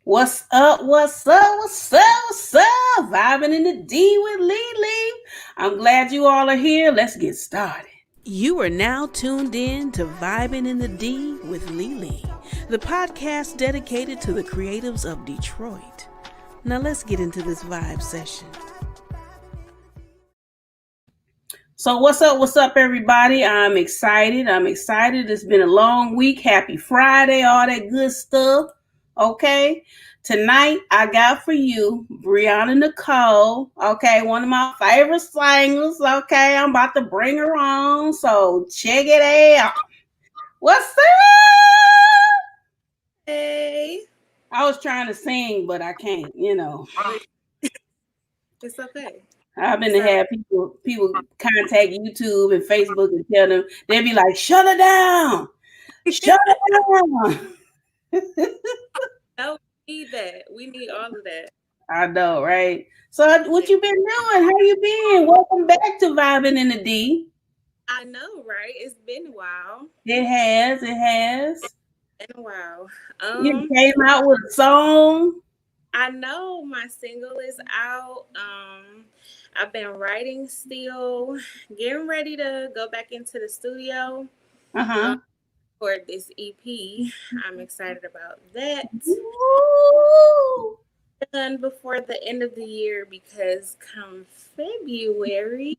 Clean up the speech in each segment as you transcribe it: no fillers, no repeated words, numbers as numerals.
What's up? What's up? What's up? What's up? Vibing in the D with Lele. I'm glad you all are here. Let's get started. You are now tuned in to Vibin' in the D with Lele, the podcast dedicated to the creatives of Detroit. Now let's get into this vibe session. So what's up? What's up, everybody? I'm excited. It's been a long week. Happy Friday, all that good stuff. Okay. Tonight I got for you Briana Nicole. Okay, one of my favorite singers. Okay, I'm about to bring her on. So check it out. What's up? Hey. I was trying to sing, but I can't. It's okay. I've been to have people contact YouTube and Facebook and tell them, they'll be like, shut her down. Shut her down. No, we need that. We need all of that. I know, right? So what you been doing? How you been? Welcome back to Vibing in the D. I know, right? It's been a while. It has. It's been a while. You came out with a song. I know my single is out. I've been writing still, getting ready to go back into the studio for this EP. I'm excited about that. Woo! Done before the end of the year because come February,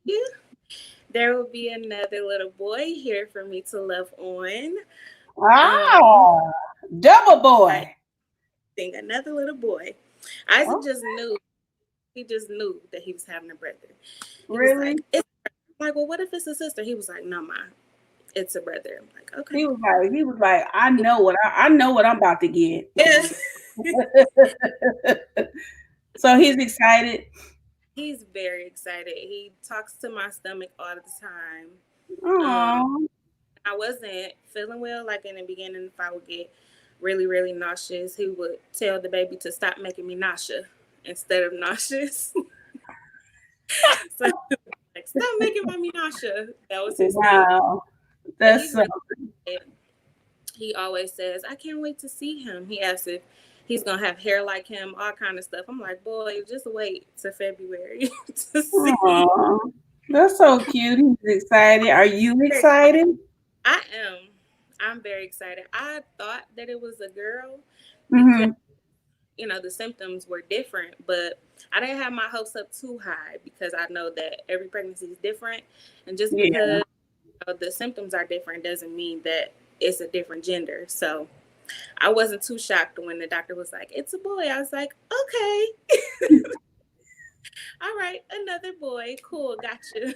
there will be another little boy here for me to love on. Double boy. Think another little boy. Isaac just knew. He just knew that he was having a brother. Really? I'm like, well, what if it's a sister? He was like, no, ma, it's a brother. I'm like, okay. He was like, I know what I'm about to get. Yeah. So he's excited. He's very excited. He talks to my stomach all the time. I wasn't feeling well, like in the beginning. If I would get really, really nauseous, he would tell the baby to stop making me nauseous instead of nauseous. So, like, stop making mommy nauseous. That was his wow. Thing. That's something. He always says, I can't wait to see him. He asks if he's going to have hair like him, all kind of stuff. I'm like, boy, just wait till February to see. That's so cute. He's excited. Are you excited? I am. I'm very excited. I thought that it was a girl because, the symptoms were different, but I didn't have my hopes up too high because I know that every pregnancy is different. And just because the symptoms are different doesn't mean that it's a different gender. So I wasn't too shocked when the doctor was like, it's a boy. I was like, okay. All right, another boy. Cool, gotcha.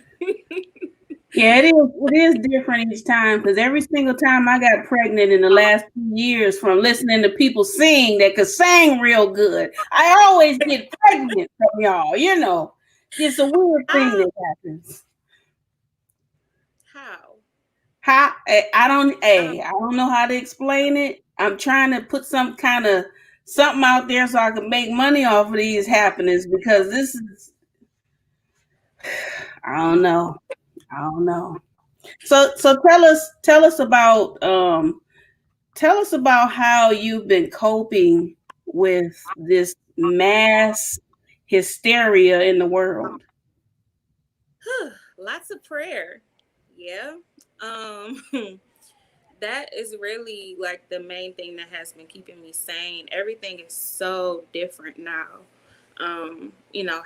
Yeah, it is different each time because every single time I got pregnant in the last 2 years from listening to people sing that could sing real good, I always get pregnant from y'all. It's a weird thing that happens. How? I don't know how to explain it. I'm trying to put some kind of something out there so I can make money off of these happenings because this is, I don't know. So tell us about how you've been coping with this mass hysteria in the world. Lots of prayer. Yeah. That is really like the main thing that has been keeping me sane. Everything is so different now.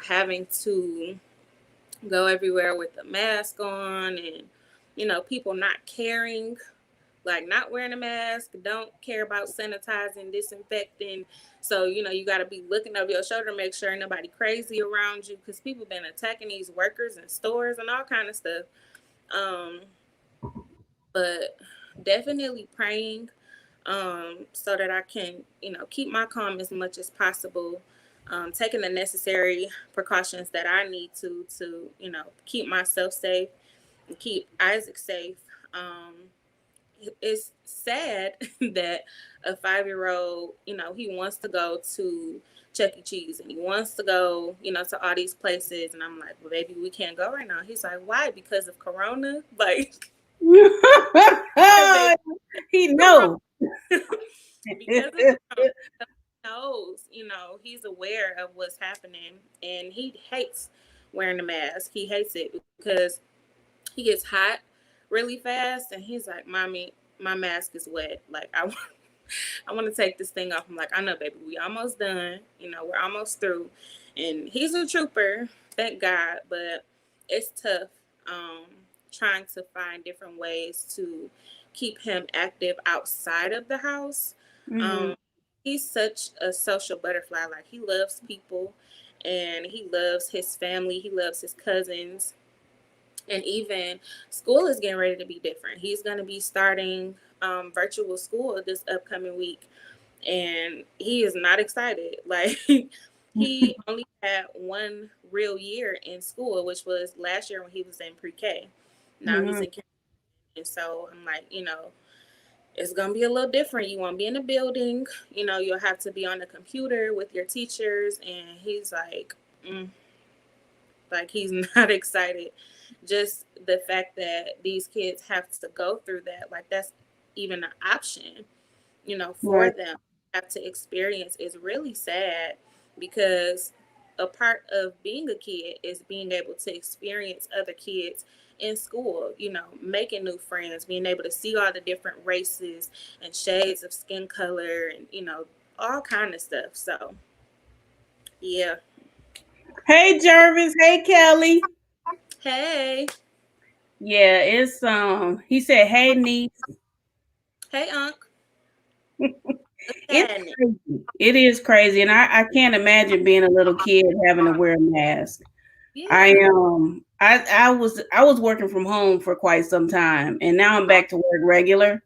Having to go everywhere with a mask on and, people not caring, like not wearing a mask, don't care about sanitizing, disinfecting. So, you got to be looking over your shoulder, make sure nobody crazy around you because people been attacking these workers in stores and all kind of stuff. But definitely praying so that I can, keep my calm as much as possible. Taking the necessary precautions that I need to keep myself safe and keep Isaac safe. It's sad that a 5-year-old, he wants to go to Chuck E. Cheese and he wants to go, to all these places. And I'm like, well, baby, we can't go right now. He's like, why? Because of Corona? Like, he knows. Because of Corona. knows, he's aware of what's happening, and he hates wearing the mask. He hates it because he gets hot really fast, and he's like, "Mommy, my mask is wet. Like, I want to take this thing off." I'm like, "I know, baby. We almost done. We're almost through." And he's a trooper, thank God, but it's tough. Um, Trying to find different ways to keep him active outside of the house. Mm-hmm. Um, he's such a social butterfly. Like, he loves people, and he loves his family. He loves his cousins, and even school is getting ready to be different. He's going to be starting virtual school this upcoming week, and he is not excited. Like, he only had one real year in school, which was last year when he was in pre-K. Now he's Mm-hmm. in kindergarten. And so I'm like, it's going to be a little different. You won't be in a building. You'll have to be on the computer with your teachers. And he's like he's not excited. Just the fact that these kids have to go through that, like, that's even an option, for Right. them have to experience, is really sad, because a part of being a kid is being able to experience other kids in school, making new friends, being able to see all the different races and shades of skin color, and all kind of stuff. So yeah. Hey Jervis. Hey Kelly. Hey. Yeah, it's he said, "Hey niece." Hey, Unc. What's It's happening? crazy. It is crazy, and I can't imagine being a little kid having to wear a mask. Yeah. I was working from home for quite some time, and now I'm back to work regular.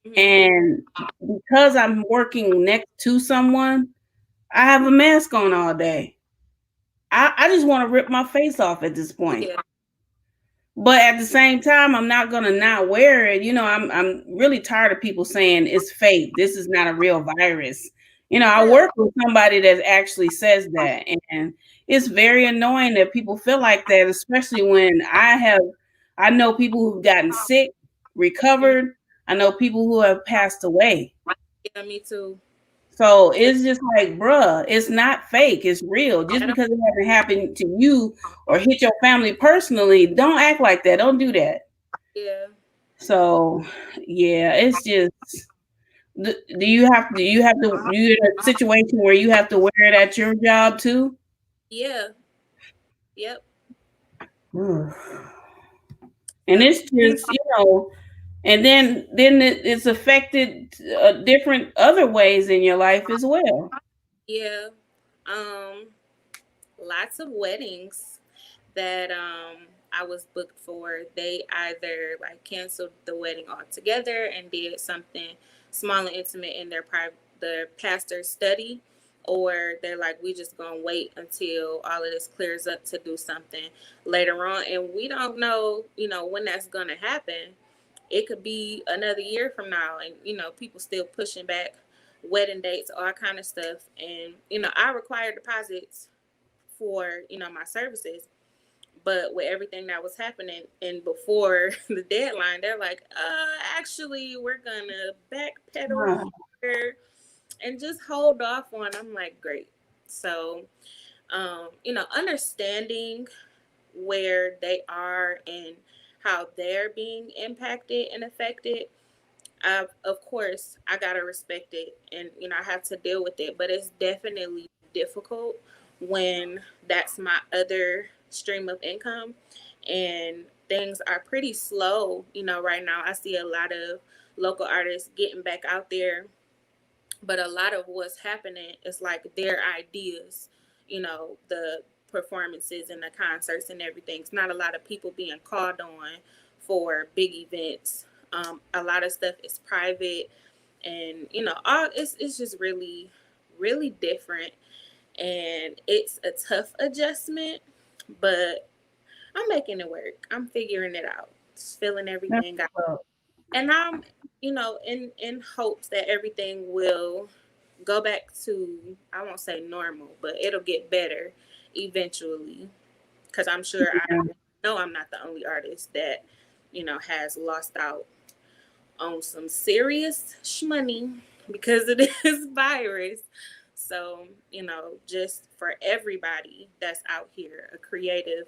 Hmm. And because I'm working next to someone, I have a mask on all day. I just want to rip my face off at this point. Yeah. But at the same time, I'm not gonna not wear it. I'm really tired of people saying it's fake. This is not a real virus. I Yeah. work with somebody that actually says that, and it's very annoying that people feel like that, especially when I know people who've gotten sick, Mhm. recovered. I know people who have passed away. Yeah, me too. So Yeah. it's just like, bruh, it's not fake. It's real. Just I don't, because it hasn't happened to you or hit your family personally, don't act like that. Don't do that. yeah. So yeah, it's just. Do you in a situation where you have to wear it at your job too? Yeah. Yep. Mm. And So it's just and then it's affected different other ways in your life as well. yeah. Um, Lots of weddings that I was booked for, they either like canceled the wedding altogether and did something small and intimate in their pastor's study, or they're like, we just gonna wait until all of this clears up to do something later on, and we don't know, when that's gonna happen. It could be another year from now, and people still pushing back wedding dates, all kind of stuff. And I require deposits for my services, but with everything that was happening and before the deadline, they're like, actually, we're gonna backpedal Ah, here and just hold off on. I'm like, great. So understanding where they are and how they're being impacted and affected, of course, I gotta respect it, and I have to deal with it. But it's definitely difficult when that's my other stream of income, and things are pretty slow. Right now I see a lot of local artists getting back out there, but a lot of what's happening is like their ideas, the performances and the concerts and everything. It's not a lot of people being called on for big events. A lot of stuff is private, and all it's just really, really different, and it's a tough adjustment, but I'm making it work. I'm figuring it out. Just filling that's everything out, what's up. and I'm in hopes that everything will go back to, I won't say normal, but it'll get better eventually, because I'm sure I Yeah. know I'm not the only artist that has lost out on some serious money because of this virus. So, just for everybody that's out here, a creative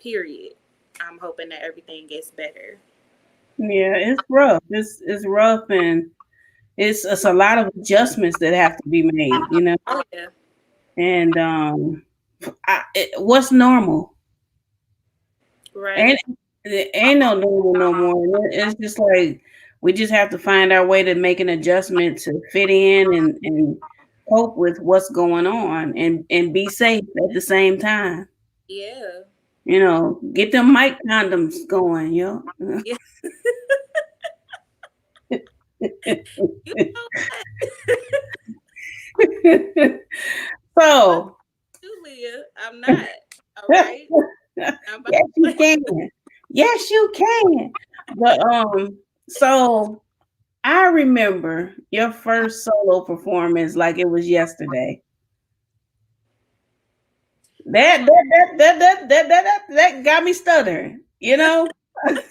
period, I'm hoping that everything gets better. Yeah, it's rough. It's rough, and it's a lot of adjustments that have to be made, you know. Oh, yeah. And what's normal? Right. Ain't it ain't no normal no more. And it's just like we just have to find our way to make an adjustment to fit in and cope with what's going on and be safe at the same time. Yeah. You know, get them mic condoms going, yo. Yeah. You know what? Fuck So you, Leah. I'm not. All right. I'm about yes, you to can. Yes, you can. But so I remember your first solo performance like it was yesterday. That um, that that got me stuttering. You know, that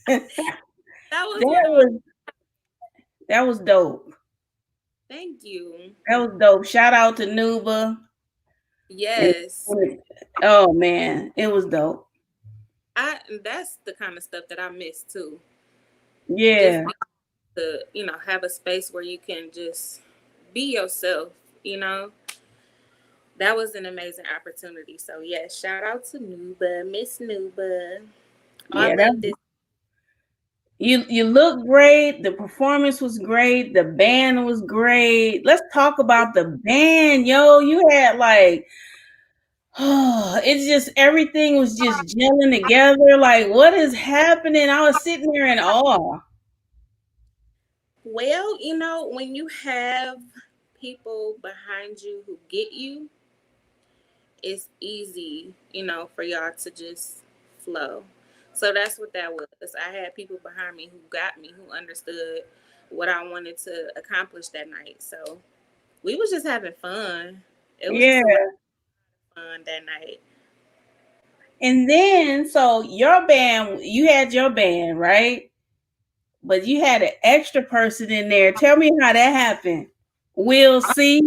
that was one of my. was that was dope. Thank you. That was dope. Shout out to Nuba. And Yes. oh man, it was dope. That's the kind of stuff that I miss too. Just Yeah, to, have a space where you can just be yourself, you know. That was an amazing opportunity. So yeah, shout out to Nuba, Miss Nuba. I yeah. That love this. you look great. The performance was great. The band was great. Let's talk about the band, yo. You had like it's just everything was just gelling together. Like, what is happening? I was sitting there in awe. Well, when you have people behind you who get you, it's easy, for y'all to just flow. So that's what that was. I had people behind me who got me, who understood what I wanted to accomplish that night. So we was just having fun. It was Yeah. just a lot of fun that night. And then, so your band, you had your band, right? But you had an extra person in there. Tell me how that happened. We'll see.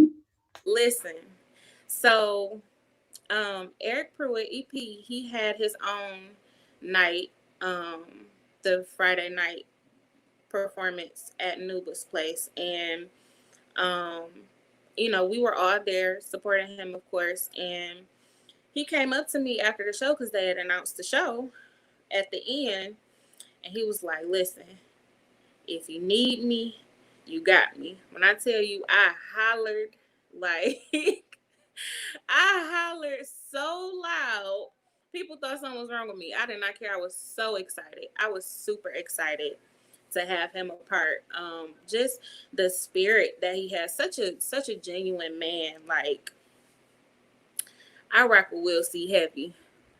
Listen, so Eric Pruitt, EP, he had his own night, the Friday night performance at Nuba's place. And, um, we were all there supporting him, of course. And he came up to me after the show because they had announced the show at the end. And he was like, listen, if you need me, you got me. When I tell you, I hollered like I hollered so loud. People thought something was wrong with me. I did not care. I was so excited. I was super excited to have him a part. Just the spirit that he has. Such a genuine man. Like, I rock with Will C heavy.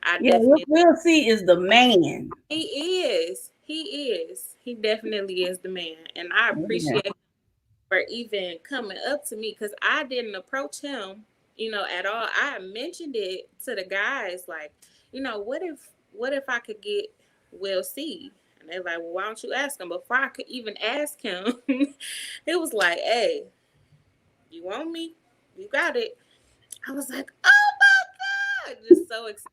I Yeah, definitely. We'll see is the man. He is. He is. He definitely is the man, and I Yeah. appreciate him for even coming up to me because I didn't approach him, at all. I mentioned it to the guys, like, what if I could get Will C? And they're like, well, why don't you ask him? Before I could even ask him, it was like, hey, you want me? You got it. I was like, oh my God, just so excited.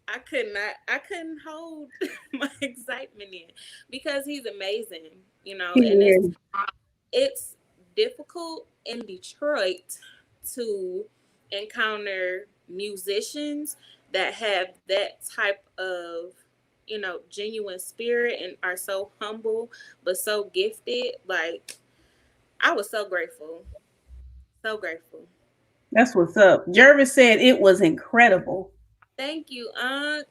I couldn't hold my excitement in because he's amazing, He and is. it's difficult in Detroit to encounter musicians that have that type of, genuine spirit and are so humble but so gifted. Like, I was so grateful. So grateful. That's what's up. Jervis said it was incredible. Thank you, Unc.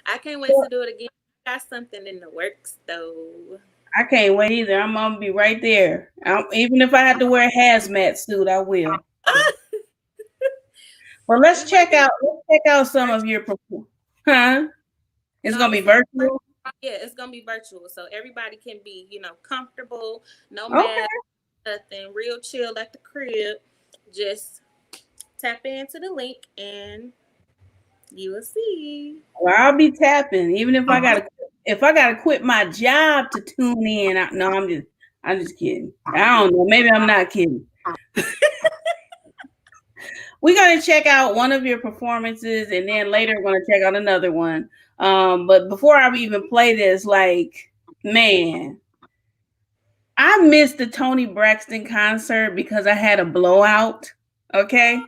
I can't wait to do it again. Got something in the works though. I can't wait either. I'm gonna be right there. Even if I have to wear a hazmat suit, I will. Well, We might do let's check out some of virtual. your huh? It's No, I gonna be was saying, virtual. yeah, it's gonna be virtual, so everybody can be, comfortable, no Okay. mask, nothing, real chill at the crib. Just tap into the link and you will see. Well, I'll be tapping, even if I gotta quit my job to tune in. No, I'm just kidding. I don't know. Maybe I'm not kidding. we're gonna check out one of your performances, and then later we're gonna check out another one. But before I even play this, like, man, I missed the Tony Braxton concert because I had a blowout. Okay,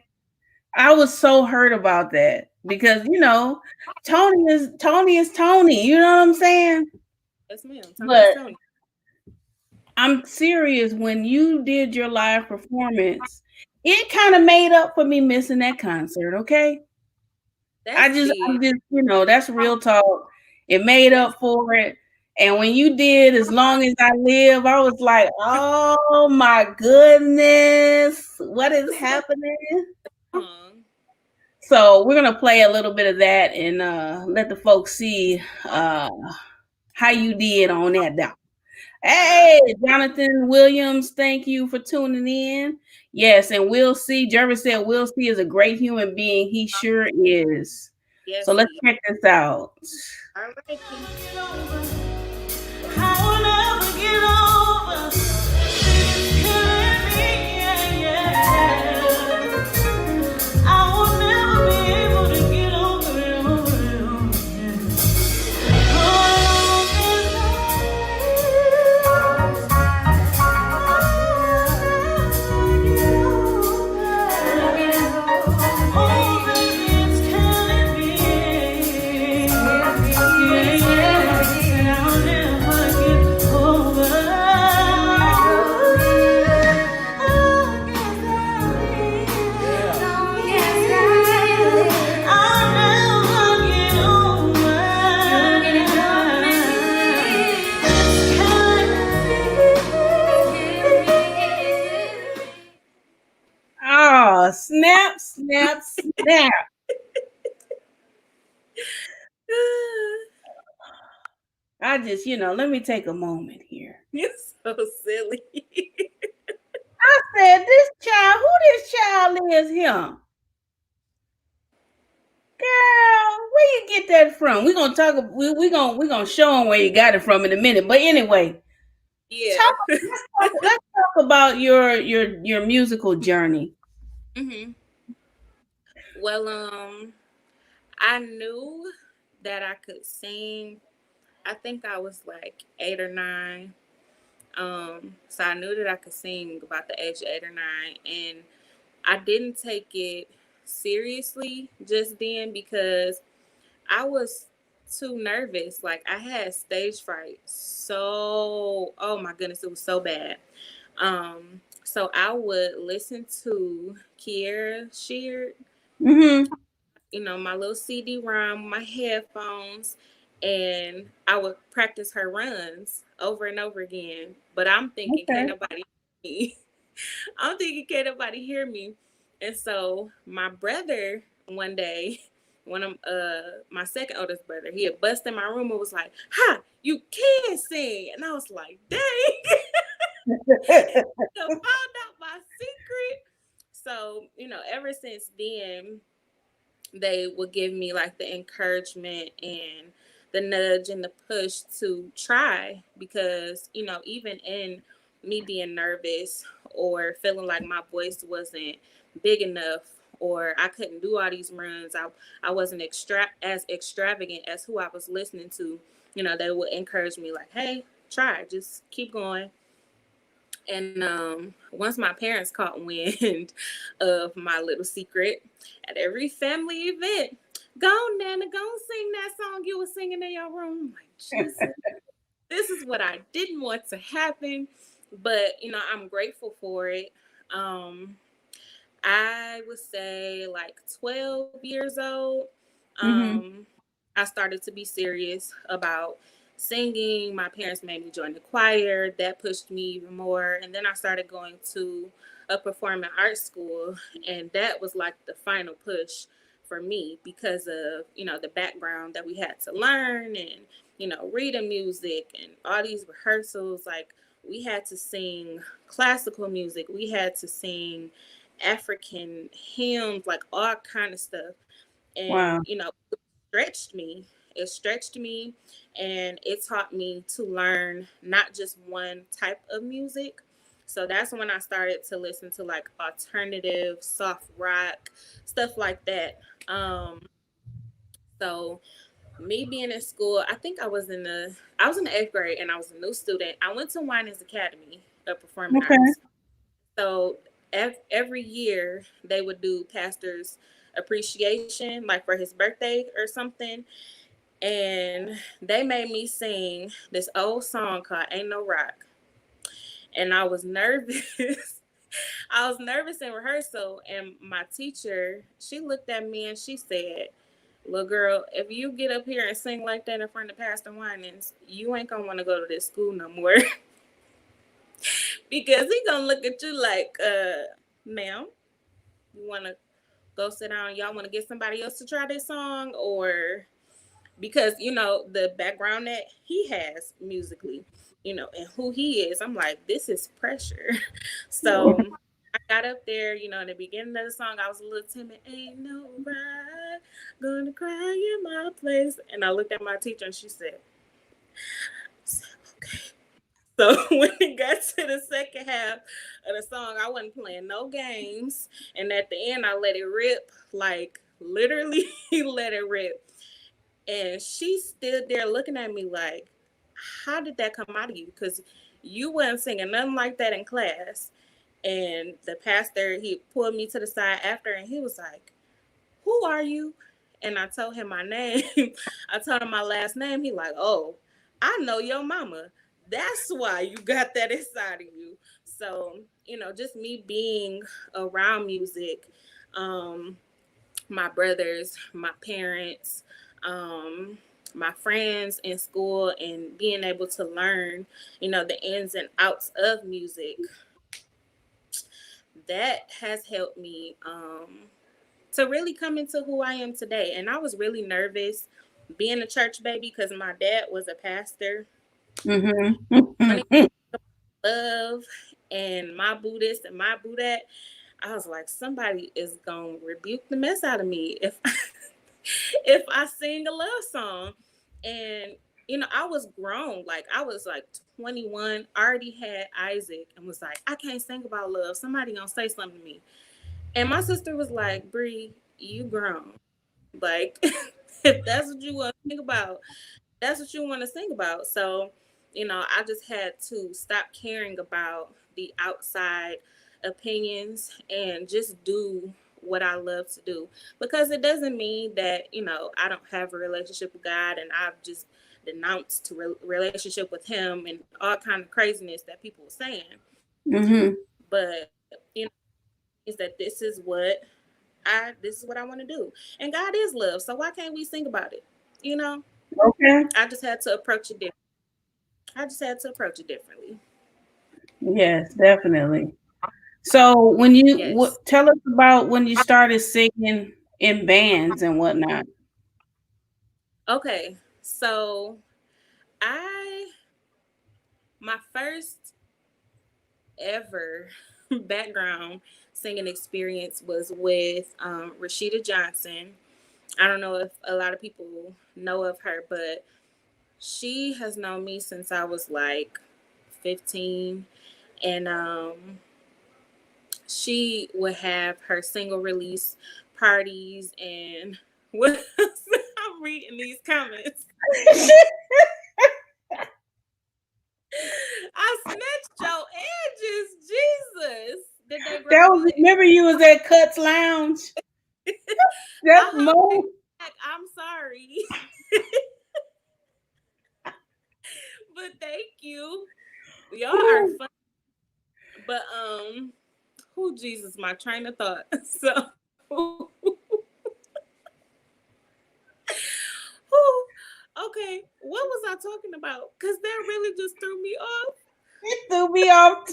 I was so hurt about that because Tony is Tony. You know what I'm saying? Yes, ma'am. Tony is But Tony. I'm serious. When you did your live performance, it kind of made up for me missing that concert. Okay, That's I big. just, that's real talk. It made That's up for it. And when you did As Long As I Live, I was like, oh my goodness, what is happening? song. So we're gonna play a little bit of that and let the folks see how you did on that down. Uh, Hey, Jonathan Williams, thank you for tuning in. Yes, and Will C. Jervis said Will C is a great human being. He sure is. So yes, let's he. check this out. All righty. I will never get over killing me, yeah, yeah. I will never be able to get over it, Oh, baby, it's killing me. Yeah, yeah. And I'll never get Oh, snap, snap, snap. I just, let me take a moment here. You're so silly. I said, who this child is here? Girl, where you get that from? We're gonna talk. We gonna show them where you got it from in a minute. But anyway, Yeah. talk. Let's talk about your musical journey. hmm Well, I knew that I could sing. I think I was like 8 or 9. So I knew that I could sing about the age of 8 or 9, and I didn't take it seriously just then because I was too nervous. Like I had stage fright. So, oh my goodness, it was so bad. So I would listen to Kiera Sheard, Mm-hmm. my little CD-ROM, my headphones, and I would practice her runs over and over again. But I'm thinking, can't Okay. nobody hear me. I'm thinking, can't nobody hear me. And so my brother one day, one of my second oldest brother, he had busted in my room and was like, "Ha, you can sing," and I was like, "Dang!" So found out my secret. So ever since then, they would give me like the encouragement and the nudge and the push to try because even in me being nervous or feeling like my voice wasn't big enough or I couldn't do all these runs, I wasn't as extravagant as who I was listening to. They would encourage me like, hey, try, just keep going. And once my parents caught wind of my little secret at every family event, go on, Nana, go and sing that song you were singing in your room. I'm like, Jesus, this is what I didn't want to happen. But, I'm grateful for it. Um, I would say like 12 years old, Mm-hmm. um, I started to be serious about singing. My parents made me join the choir. That pushed me even more. And then I started going to a performing arts school. And that was like the final push for me because of, the background that we had to learn and, reading music and all these rehearsals. Like we had to sing classical music. We had to sing African hymns, like all kind of stuff. And Wow. it stretched me. It stretched me, and it taught me to learn not just one type of music. So that's when I started to listen to like alternative, soft rock, stuff like that. So me being in school, I think I was in the eighth grade and I was a new student. I went to Winans Academy of Performing Okay. Arts. So every year they would do pastor's appreciation, like for his birthday or something. And they made me sing this old song called Ain't No Rock. And I was nervous. I was nervous in rehearsal. And my teacher, she looked at me and she said, "Little girl, if you get up here and sing like that in front of Pastor Winans, you ain't gonna want to go to this school no more." Because he gonna look at you like, ma'am, you wanna go sit down? Y'all wanna get somebody else to try this song? Or because, the background that he has musically, and who he is, I'm like, this is pressure. So I got up there, in the beginning of the song, I was a little timid. Ain't no ride, gonna cry in my place. And I looked at my teacher and she said, okay. So when it got to the second half of the song, I wasn't playing no games. And at the end, I let it rip, like literally let it rip. And she stood there looking at me like, how did that come out of you? Because you wasn't singing nothing like that in class. And the pastor, he pulled me to the side after and he was like, who are you? And I told him my name. I told him my last name. He like, oh, I know your mama. That's why you got that inside of you. So, just me being around music, my brothers, my parents, my friends in school, and being able to learn, the ins and outs of music, that has helped me to really come into who I am today. And I was really nervous being a church baby because my dad was a pastor. Mm-hmm. Love and my Buddhist and my Buddhat. I was like, somebody is gonna rebuke the mess out of me if if I sing a love song. And I was grown. Like I was like 21, already had Isaac, and was like, I can't sing about love. Somebody gonna say something to me. And my sister was like, Bree, you grown. Like, if that's what you want to think about, that's what you want to sing about. So, I just had to stop caring about the outside opinions and just do what I love to do. Because it doesn't mean that, I don't have a relationship with God and I've just denounced to relationship with him and all kind of craziness that people were saying. Mm-hmm. But, is that this is what I want to do. And God is love. So why can't we sing about it? Okay. I just had to approach it differently. I just had to approach it differently. Yes, definitely. So when you Yes. tell us about when you started singing in bands and whatnot. Okay. So I my first ever background singing experience was with Rashida Johnson. I don't know if a lot of people know of her, but she has known me since I was like 15. And she would have her single release parties and what I'm reading these comments. I snatched your edges, Jesus. Did they That grow was back? remember you was at Cuts Lounge. That's Mo. I'm sorry. But thank you. Y'all are fun. But who Jesus, my train of thought. So okay, what was I talking about? Because that really just threw me off. It threw me off.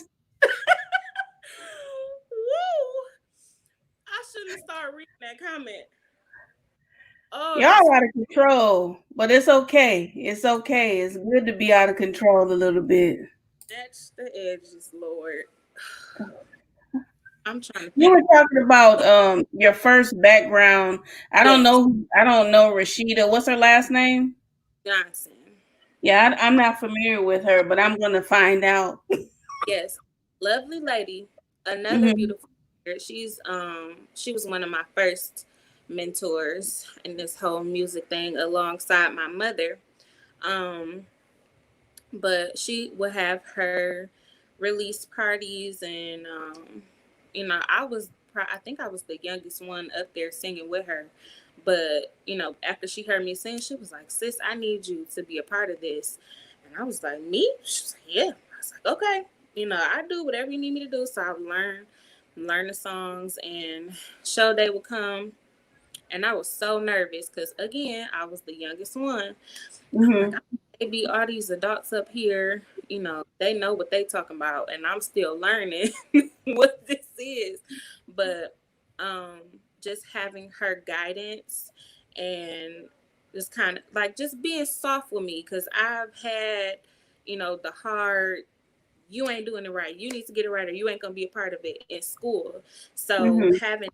Woo! I shouldn't have started reading that comment. Oh, Y'all that's out of control, but it's okay. It's okay. It's good to be out of control a little bit. the edges, Lord. I'm trying to You think. were talking about your first background. I don't Yes, know. I don't know Rashida. What's her last name? Johnson. Yeah, I'm not familiar with her, but I'm gonna find out. Yes. lovely lady, another Mm-hmm. beautiful. She was one of my first mentors in this whole music thing alongside my mother. Um, but she would have her release parties, and I think I was the youngest one up there singing with her. But after she heard me sing, she was like, "Sis, I need you to be a part of this." And I was like, "Me?" She was like, "Yeah." I was like, "Okay, I do whatever you need me to do." So I would learn the songs, and show day would come. And I was so nervous because, again, I was the youngest one. I'm like, Mm-hmm. maybe all these adults up here, they know what they talking about, and I'm still learning what this is. But um, just having her guidance, and just kind of like just being soft with me, because I've had, the hard, you ain't doing it right, you need to get it right, or you ain't gonna be a part of it in school. So Mm-hmm. having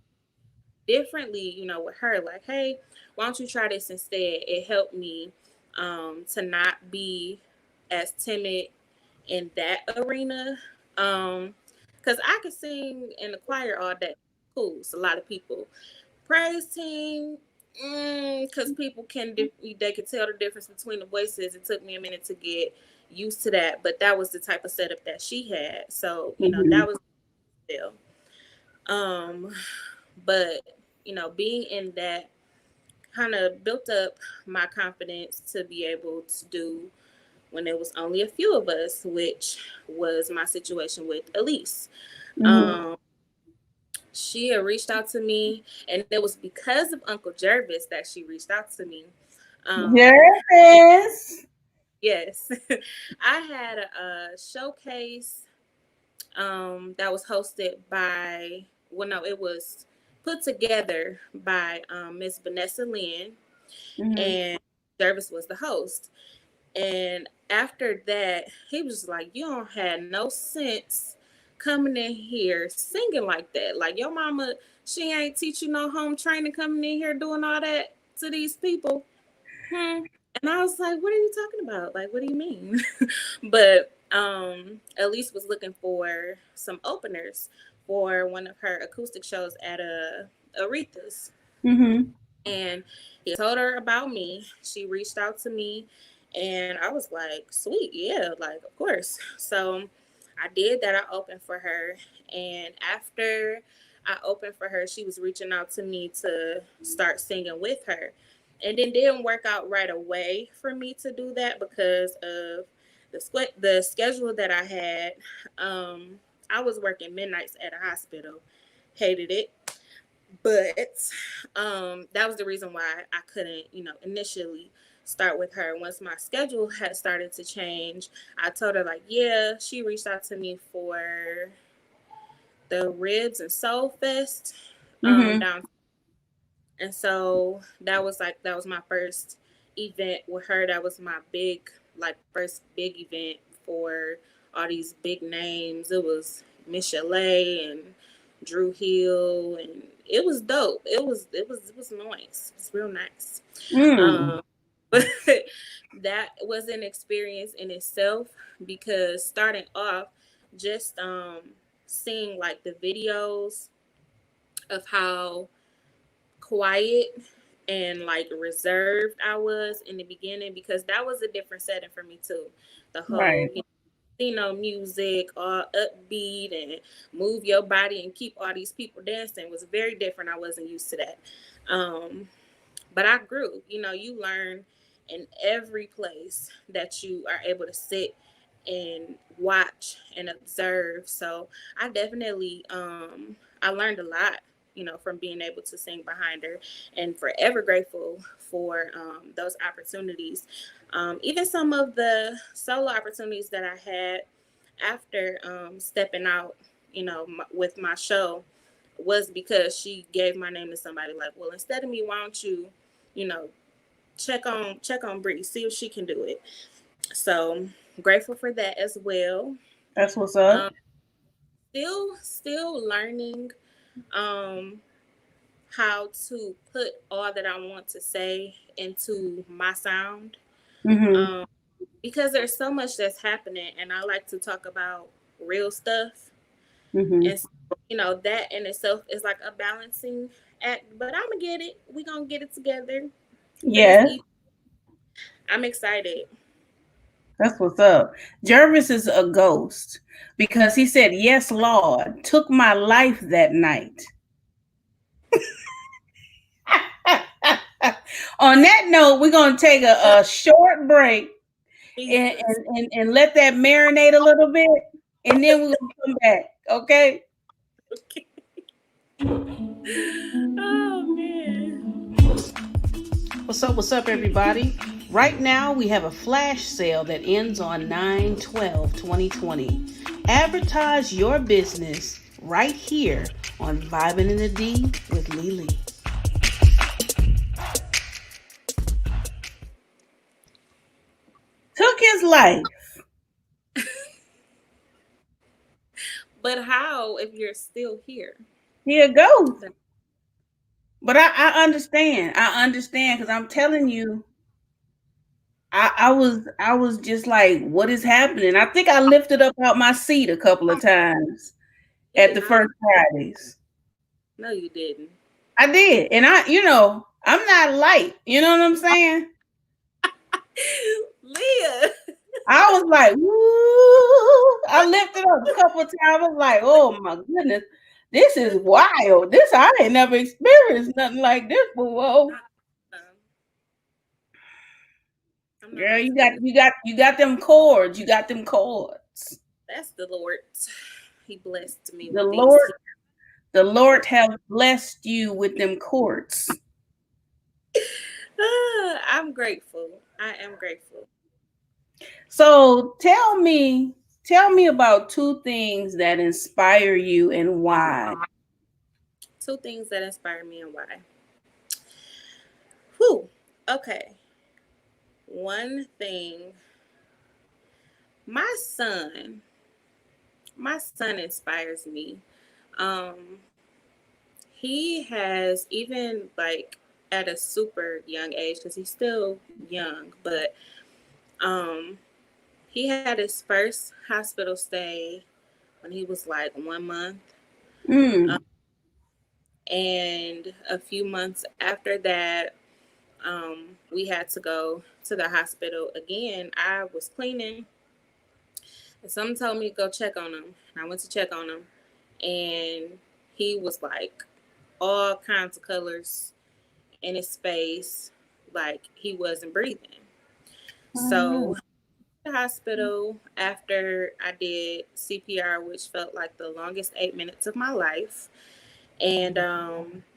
differently, with her, like, hey, why don't you try this instead? It helped me to not be as timid in that arena. Because I could sing in the choir all day. Cool. It's a lot of people. Praise team, because people they could tell the difference between the voices. It took me a minute to get used to that, but that was the type of setup that she had. So, Mm-hmm. that was still. Um, but being in that kind of built up my confidence to be able to do when there was only a few of us, which was my situation with Elise. Mm-hmm. Um, she had reached out to me, and it was because of Uncle Jervis that she reached out to me. Um, Yes. yes, I had a showcase that was hosted by, well, no, it was put together by Miss Vanessa Lynn, Mm-hmm. and Jervis was the host. And after that, he was like, "You don't have no sense coming in here singing like that. Like, your mama, she ain't teach you no home training, coming in here doing all that to these people." And I was like, "What are you talking about? Like, what do you mean?" But Elise was looking for some openers for one of her acoustic shows at Aretha's. Mm-hmm. And he told her about me. She reached out to me, and I was like, "Sweet, yeah, like, of course." So I did that. I opened for her, and after I opened for her, she was reaching out to me to start singing with her. And then didn't work out right away for me to do that because of the schedule that I had. I was working midnights at a hospital. Hated it. But that was the reason why I couldn't, initially start with her. Once my schedule had started to change, I told her, like, yeah, she reached out to me for the Ribs and Soul Fest Mm-hmm. down. And so that was my first event with her. That was my big, like, first big event for all these big names. It was Michelle and Drew Hill, and it was dope. It was nice. It was real nice. Mm. Um, but that was an experience in itself, because starting off, just seeing like the videos of how quiet and like reserved I was in the beginning, because that was a different setting for me too. The whole, Right. music, all upbeat and move your body and keep all these people dancing was very different. I wasn't used to that. But I grew. You learn in every place that you are able to sit and watch and observe. So I definitely I learned a lot, from being able to sing behind her, and forever grateful for those opportunities. Even some of the solo opportunities that I had after stepping out, with my show, was because she gave my name to somebody, like, well, instead of me, why don't you, you know, check on Bree, see if she can do it. So grateful for that as well. That's what's up. Um, still learning um, how to put all that I want to say into my sound, Mm-hmm. um, because there's so much that's happening, and I like to talk about real stuff. Mm-hmm. And that in itself is like a balancing act. But I'm gonna get it. We gonna get it together for this Yes, evening. I'm excited. that's what's up. Jervis is a ghost because he said, "Yes, Lord, took my life that night." On that note, we're gonna take a short break and, Jesus. and, and, and let that marinate a little bit, and then we're gonna come back. Okay. Oh man. What's up, everybody? Right now, we have a flash sale that ends on 9/12/2020. Advertise your business right here on Vibin in the D with Lele. Took his life. But how if you're still here? Here goes. But I understand. I understand because I'm telling you, I was just like, what is happening? I think I lifted up out my seat a couple of times You at did the not. first Fridays. No, you didn't. I did. And I'm not light. You know what I'm saying? Leah. I was like, woo. I lifted up a couple of times. I was like, oh my goodness. This is wild. This I ain't never experienced nothing like this before. Um, I'm not Girl, about you to got do. you got them cords. You got them cords. That's the Lord. He blessed me The with these. Lord, the Lord have blessed you with them cords. I'm grateful. I am grateful. So tell me about two things that inspire you and why. Two things that inspire me and why. Whew. Okay. One thing. My son. My son inspires me. Um, he has even like at a super young age because he's still young, but um, he had his first hospital stay when he was like 1 month. Um, Mm, and a few months after that, we had to go to the hospital again. I was cleaning, and someone told me to go check on him. And I went to check on him, and he was like all kinds of colors in his face, like he wasn't breathing. oh no. So the hospital after I did CPR, which felt like the longest 8 minutes of my life. And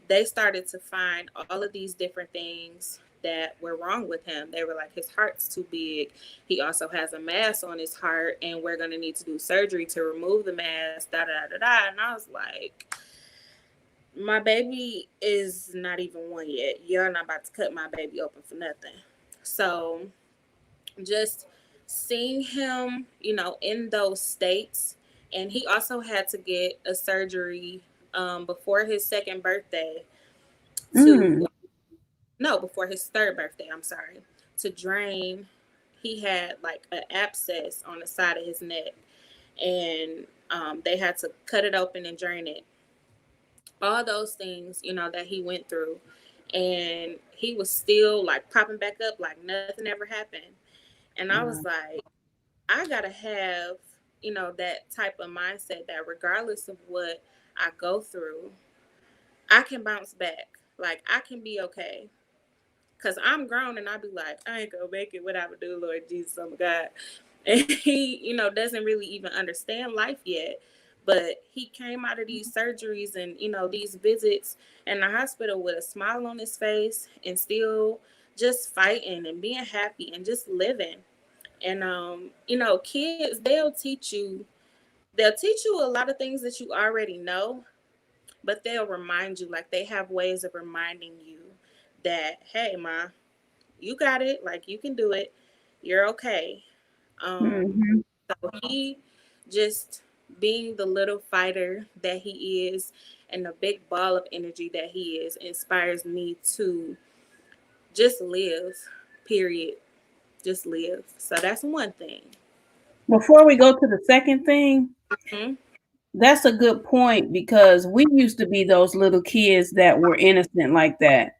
they started to find all of these different things that were wrong with him. They were like, his heart's too big. He also has a mass on his heart, and we're going to need to do surgery to remove the mass, da da da da. And I was like, my baby is not even one yet. You're not about to cut my baby open for nothing. So just seeing him, in those states, and he also had to get a surgery before his second birthday Mm, to no, before his third birthday. I'm sorry, to drain. He had like an abscess on the side of his neck, and they had to cut it open and drain it. All those things, that he went through, and he was still like popping back up like nothing ever happened. And I was wow. like, I gotta have, that type of mindset that regardless of what I go through, I can bounce back. Like I can be okay. Cause I'm grown and I be like, I ain't gonna make it without a do, Lord Jesus, oh my God. And he, doesn't really even understand life yet. But he came out of these surgeries and, these visits in the hospital with a smile on his face and still just fighting and being happy and just living. And kids, they'll teach you a lot of things that you already know, but they'll remind you, like they have ways of reminding you that, hey, ma, you got it, like you can do it, you're okay. um Mm-hmm. so he just being the little fighter that he is and the big ball of energy that he is inspires me to just live, period. Just live. So that's one thing. Before we go to the second thing, Hmm? That's a good point because we used to be those little kids that were innocent like that.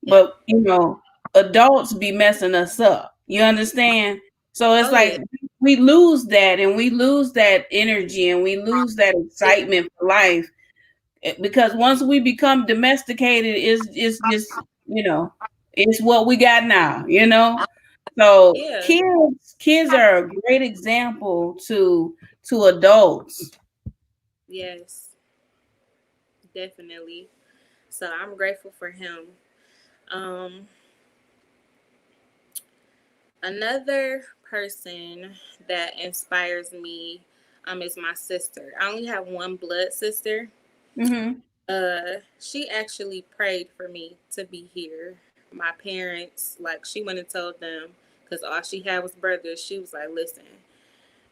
Yep. But, adults be messing us up. You understand? So it's Oh yeah. like we lose that and we lose that energy and we lose that It, excitement for life because once we become domesticated, it's just, it's what we got now. So yeah. kids are a great example to adults. Yes. Definitely. So I'm grateful for him. Um, Another person that inspires me is my sister. I only have one blood sister. Mm-hmm. She actually prayed for me to be here. My parents, like, she went and told them because all she had was brothers. She was like, "Listen,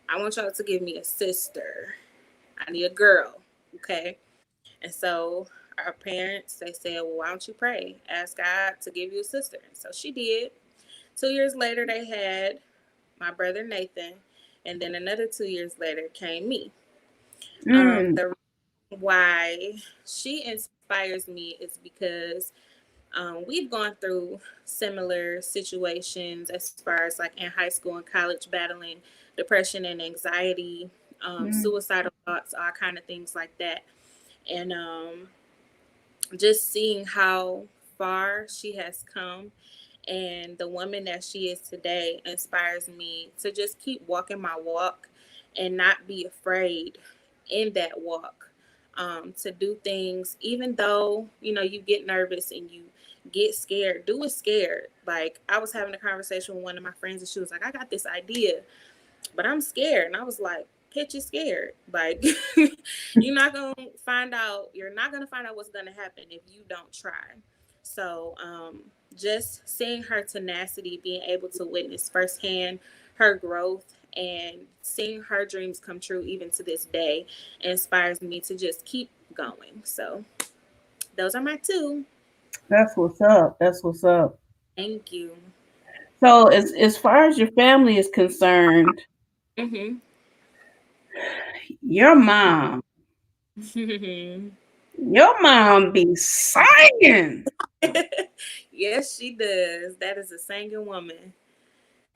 I want y'all to give me a sister. I need a girl, okay?" And so our parents, they said, "Well, why don't you pray? Ask God to give you a sister." And so she did. 2 years later, they had my brother Nathan, and then another 2 years later came me. Mm. The reason why she inspires me is because we've gone through similar situations as far as like in high school and college, battling depression and anxiety, Mm. suicidal thoughts, all kind of things like that. And just seeing how far she has come and the woman that she is today inspires me to just keep walking my walk and not be afraid in that walk, to do things even though you get nervous and you get scared. Do it scared. Like, I was having a conversation with one of my friends and she was like, "I got this idea but I'm scared." And I was like, "Pitch is scared. Like, you're not gonna find out what's gonna happen if you don't try." So just seeing her tenacity, being able to witness firsthand her growth and seeing her dreams come true even to this day inspires me to just keep going. So those are my two. That's what's up. That's what's up. Thank you. So as far as your family is concerned, Mm-hmm. your mom, your mom be singing. Yes, she does. That is a singing woman.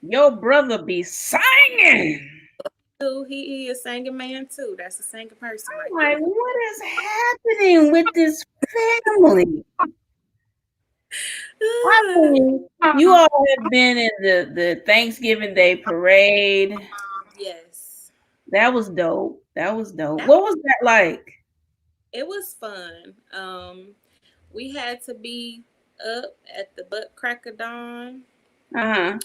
Your brother be singing. Too. He is a singing man too. That's a singing person right I'm like, there. what is happening with this family? I mean, you all have been in the Thanksgiving Day parade. Yes. That was dope. That was dope. That What was that like? It was fun. We had to be up at the butt crack of dawn. Uh-huh.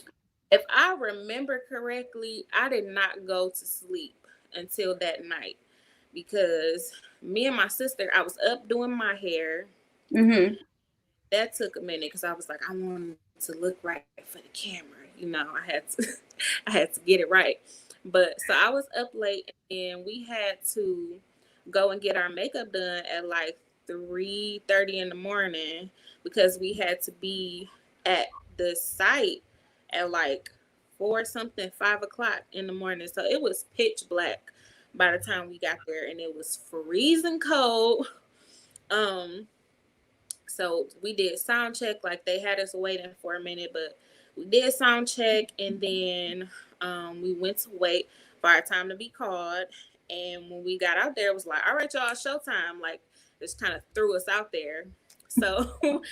If I remember correctly, I did not go to sleep until that night because me and my sister, I was up doing my hair. Mm-hmm. That took a minute because I was like, I wanted to look right for the camera. I had to, I had to get it right. But so I was up late and we had to go and get our makeup done at like 3:30 in the morning because we had to be at the site at like 4 something, 5 o'clock in the morning. So it was pitch black by the time we got there, and it was freezing cold. Um, so we did sound check, like they had us waiting for a minute, but we did sound check and then we went to wait for our time to be called. And when we got out there, it was like, "All right, y'all, showtime." Like, just kind of threw us out there. So,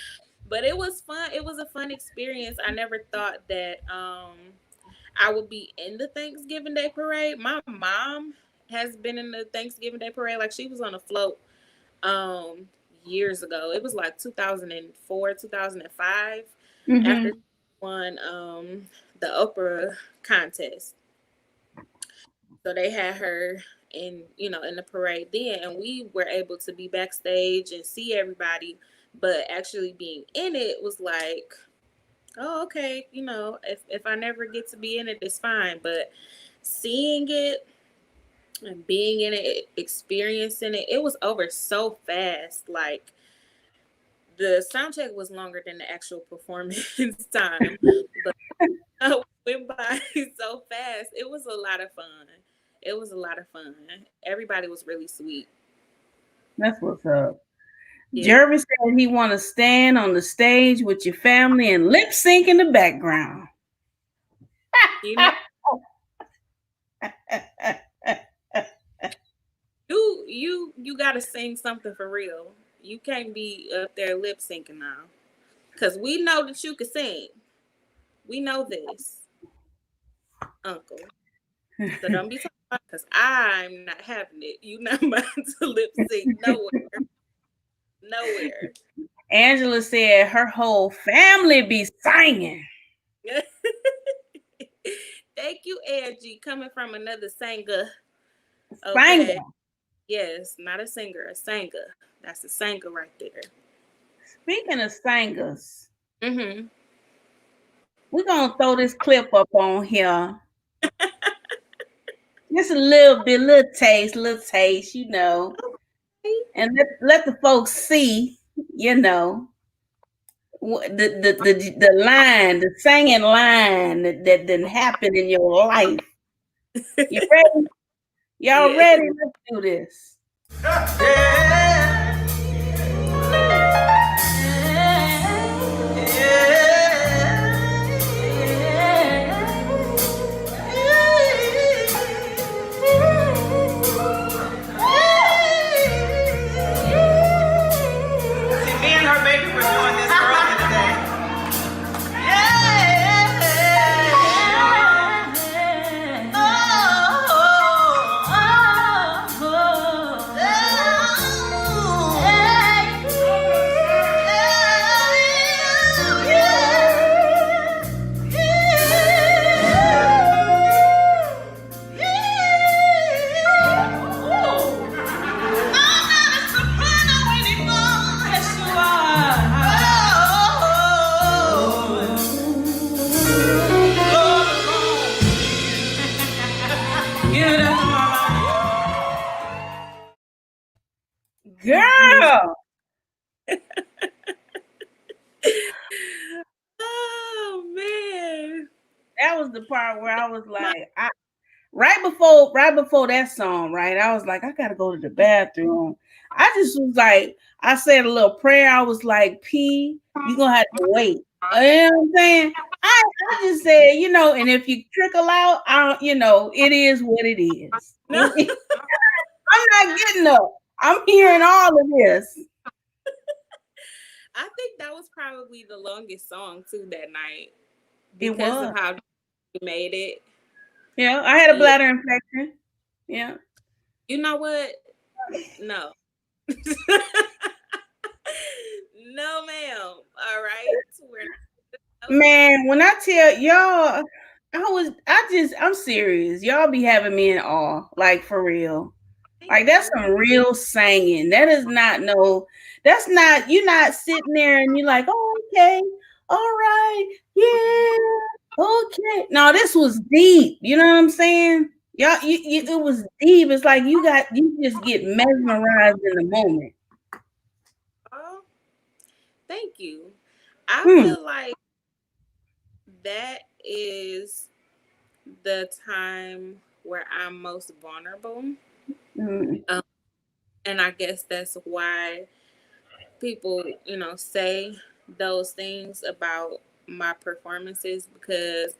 but it was fun. It was a fun experience. I never thought that I would be in the Thanksgiving Day parade. My mom has been in the Thanksgiving Day parade. Like, she was on a float um years ago. It was like 2004, 2005 after Mm-hmm. won the Oprah contest. So they had her in the parade then, and we were able to be backstage and see everybody, but actually being in it was like, "Oh, okay, if I never get to be in it, it's fine." But seeing it and being in it, experiencing it, it was over so fast. Like, the sound check was longer than the actual performance time, but it went by so fast. It was a lot of fun. It was a lot of fun. Everybody was really sweet. That's what's up. Yeah. Jervis said he want to stand on the stage with your family and lip sync in the background. You know, you gotta sing something for real. You can't be up there lip syncing now. Cause we know that you can sing. We know this, Uncle. So don't be talking about because I'm not having it. You not about to lip sync nowhere. Nowhere. Angela said her whole family be singing. Thank you, Angie. Coming from another singer. Singer. Okay. Yes, not a singer, a singer. That's a singer right there. Speaking of singers, Mm-hmm. we're gonna throw this clip up on here. Just a little bit, little taste, you know. And let the folks see, you know, the line, the singing line that didn't happen in your life. You ready? Y'all Yeah. ready? Let's do this. Yeah. Me and her baby were doing this earlier today. Girl. Oh man. That was the part where I was like, right before that song, right? I was like, I gotta go to the bathroom. I just was like, I said a little prayer. I was like, P, you're gonna have to wait. You know what I'm saying? I just said, you know, and if you trickle out, you know, it is what it is. No. I'm not getting up. I'm hearing all of this. I think that was probably the longest song too that night Because of how we made it. Yeah, I had a bladder infection. Yeah. You know what? No. No, ma'am. All right. Man, when I tell y'all, I'm serious. Y'all be having me in awe, like for real. Like that's some real singing. That's not, you're not sitting there and you're like, oh, okay, all right, yeah, okay. No, this was deep. You know what I'm saying? Y'all, it was deep. It's like you just get mesmerized in the moment. Oh, thank you. I feel like that is the time where I'm most vulnerable. And I guess that's why people, you know, say those things about my performances, because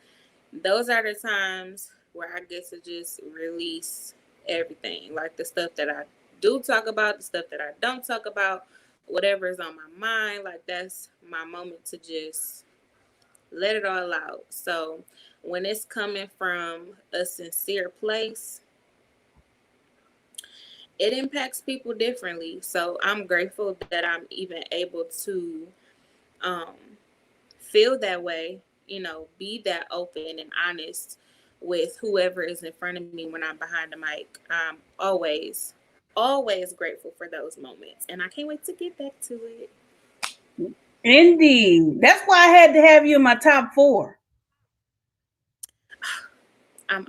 those are the times where I get to just release everything, like the stuff that I do talk about, the stuff that I don't talk about, whatever is on my mind. Like that's my moment to just let it all out. So when it's coming from a sincere place, it impacts people differently. So I'm grateful that I'm even able to um, feel that way, you know, be that open and honest with whoever is in front of me when I'm behind the mic. I'm always grateful for those moments. And I can't wait to get back to it. Indeed. That's why I had to have you in my top 4.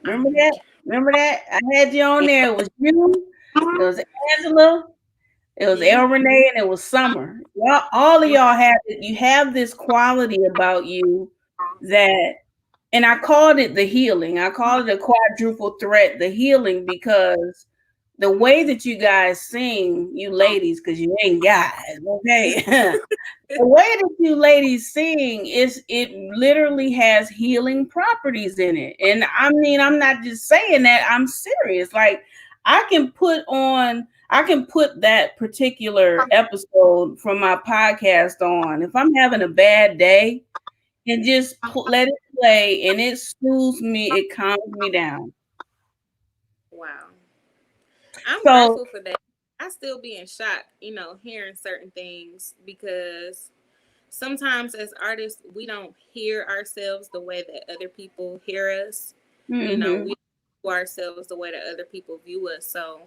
Remember that? Remember that? I had you on there. It was you, it was Angela, it was El Renee, and it was Summer. All of y'all have it. You have this quality about you that and I called it the healing. I called it a quadruple threat, the healing, because the way that you guys sing, you ladies, because you ain't guys, okay? The way that you ladies sing is it literally has healing properties in it. And I mean, I'm not just saying that, I'm serious. Like I can put that particular episode from my podcast on. If I'm having a bad day, and just let it play, and it soothes me, it calms me down. Wow. I'm So grateful for that. I still be in shock, hearing certain things because sometimes as artists we don't hear ourselves the way that other people hear us. mm-hmm. We view ourselves the way that other people view us. So,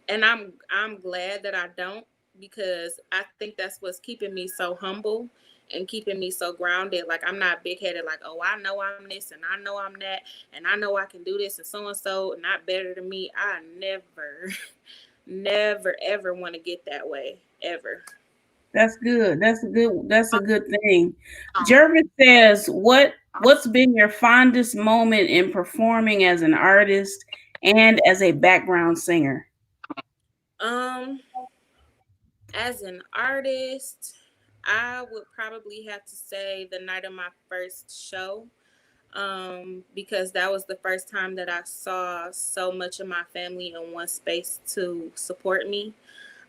and I'm glad that I don't, because I think that's what's keeping me so humble and keeping me so grounded. Like I'm not big headed, like, oh, I know I'm this and I know I'm that and I know I can do this and so not better than me. I never never ever want to get that way ever. That's good. That's a good thing. Jervis says, what's been your fondest moment in performing as an artist and as a background singer? Um, as an artist, I would probably have to say the night of my first show. Because that was the first time that I saw so much of my family in one space to support me.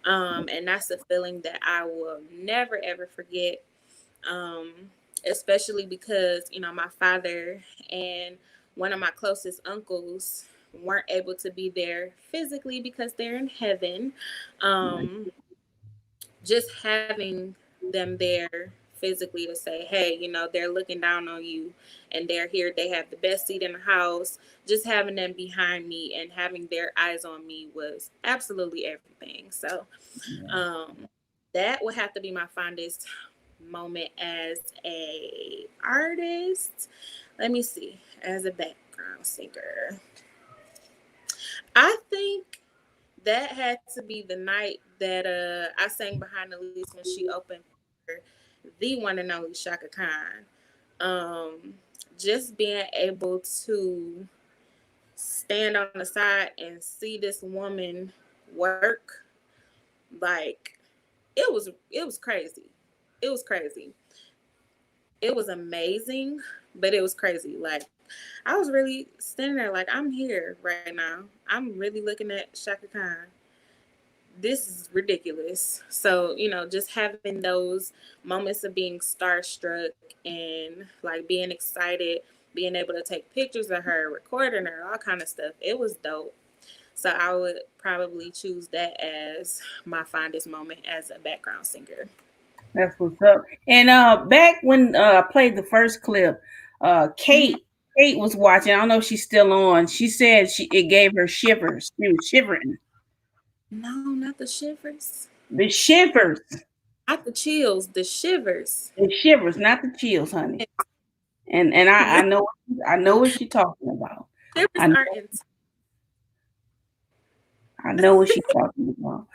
And that's a feeling that I will never ever forget. Um, Especially because, my father and one of my closest uncles weren't able to be there physically because they're in heaven. Um, just having them there physically to say, hey, they're looking down on you and they're here. They have the best seat in the house. Just having them behind me and having their eyes on me was absolutely everything. So um, that would have to be my fondest moment as a artist. Let me see. As a background singer, I think that had to be the night that I sang behind Elise when she opened for the one and only Shaka Khan. Um, just being able to stand on the side and see this woman work, like it was crazy. It was crazy. It was amazing, but it was crazy. Like I was really standing there like I'm here right now. I'm really looking at Shaka Khan. This is ridiculous. So, just having those moments of being starstruck and like being excited, being able to take pictures of her, recording her, all kind of stuff. It was dope. So I would probably choose that as my fondest moment as a background singer. That's what's up. And back when I played the first clip, Mm-hmm. Kate was watching. I don't know if she's still on. She said it gave her shivers. She was shivering. No, not the shivers. The shivers. Not the chills, the shivers. The shivers, not the chills, honey. And I know what she's talking about. Shivers I know, aren't intense. I know what she's talking about.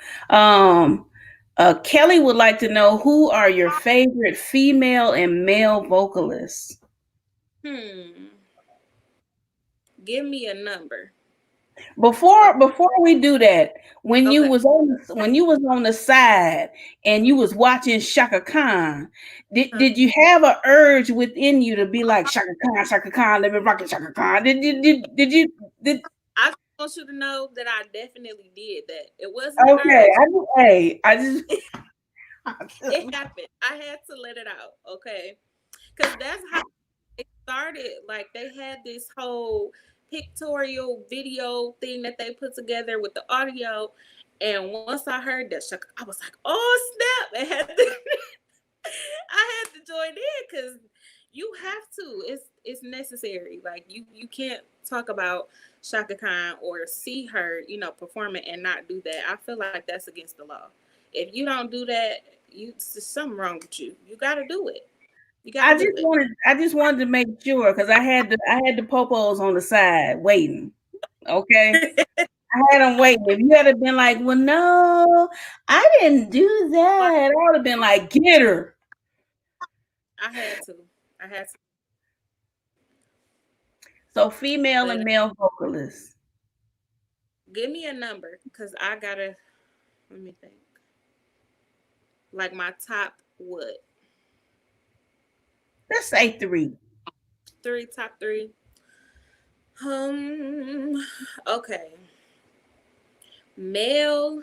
Kelly would like to know, who are your favorite female and male vocalists? Hmm. Give me a number. Before we do that, Okay. when you was on the side and you was watching Shaka Khan, Huh? did you have an urge within you to be like Shaka Khan, let me rock it, Shaka Khan? Did you did I just want you to know that I definitely did that. It wasn't an okay? urge. I just It happened. I had to let it out. Okay. Because that's how it started. Like they had this whole pictorial video thing that they put together with the audio. And once I heard that, I was like, oh, snap. I had to join in because you have to. It's necessary. Like you can't talk about Shaka Khan or see her, performing and not do that. I feel like that's against the law. If you don't do that, there's something wrong with you. You got to do it. You got to do it. I just wanted to make sure because I had the popos on the side waiting. Okay. I had them waiting. If you had been like, well, no, I didn't do that, I would have been like, get her. I had to. I had to. So female and But male vocalists. give me a number, because I gotta, let me think. Like my top what? Let's say 3. Top three. Um, okay. Male,